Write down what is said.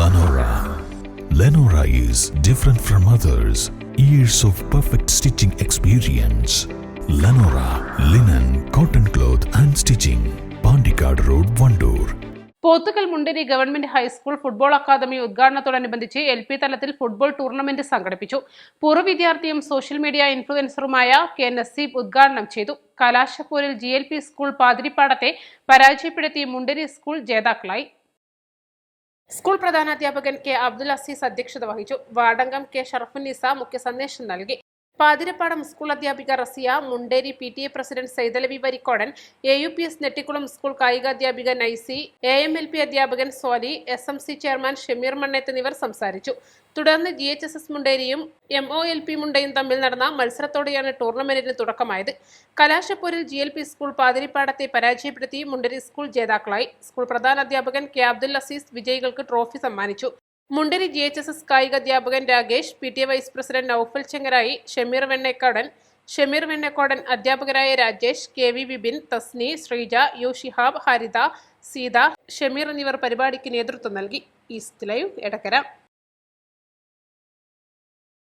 Lenora. Lenora is different from others. Years of perfect stitching experience. Lenora linen, cotton cloth and stitching. Pandikad Road, Vandoor. Pothukal Munderi government high school football academy ഉദ്ഘാടനത്തോടനുബന്ധിച്ച് LP തലത്തിൽ football tournament സംഘടിപ്പിച്ചു. പൂർവ്വ വിദ്യാർത്ഥിയും social media ഇൻഫ്ലുവൻസറുമായ K. Naseeb ഉദ്ഘാടനം ചെയ്തു. കലാശപ്പോരിൽ GLP school പാതിരിപ്പാടത്തെ പരാജയപ്പെടുത്തി മുണ്ടേരി സ്കൂൾ ജേതാക്കളായി. സ്കൂൾ പ്രധാനാധ്യാപകൻ K. അബ്ദുൽ അസീസ് അധ്യക്ഷത വഹിച്ചു. വാർഡംഗം K. ഷറഫുന്നിസ മുഖ്യ സന്ദേശം നൽകി. പാതിരപ്പാടം സ്കൂൾ അധ്യാപിക Rasiya, Munderi PTA president Saidalavi Varikkodan, AUPS Nettikulam school കായികാധ്യാപിക നൈസി, AMLP അധ്യാപകൻ സോലി, SMC ചെയർമാൻ ഷമീർ മണ്ണേത്ത് എന്നിവർ സംസാരിച്ചു. തുടർന്ന് GHSS മുണ്ടേരിയും MOLP മുണ്ടയും തമ്മിൽ നടന്ന മത്സരത്തോടെയാണ് ടൂർണമെന്റിന് തുടക്കമായത്. കലാശപ്പോരിൽ GLP സ്കൂൾ പാതിരിപ്പാടത്തെ പരാജയപ്പെടുത്തി മുണ്ടേരി സ്കൂൾ ജേതാക്കളായി. സ്കൂൾ പ്രധാനാധ്യാപകൻ K. അബ്ദുൽ അസീസ് വിജയികൾക്ക് ട്രോഫി സമ്മാനിച്ചു. മുണ്ടേരി GHSS കായികാധ്യാപകൻ Rakesh, PTA vice president Noufal Chengarayi, Shameer Vennekkodan, അധ്യാപകരായ രാജേഷ്, KV വിപിൻ, തസ്നി, ശ്രീജ, U ഷിഹാബ്, ഹരിത, സീത, ഷമീർ എന്നിവർ പരിപാടിക്ക് നേതൃത്വം നൽകി. East live, Edakkara.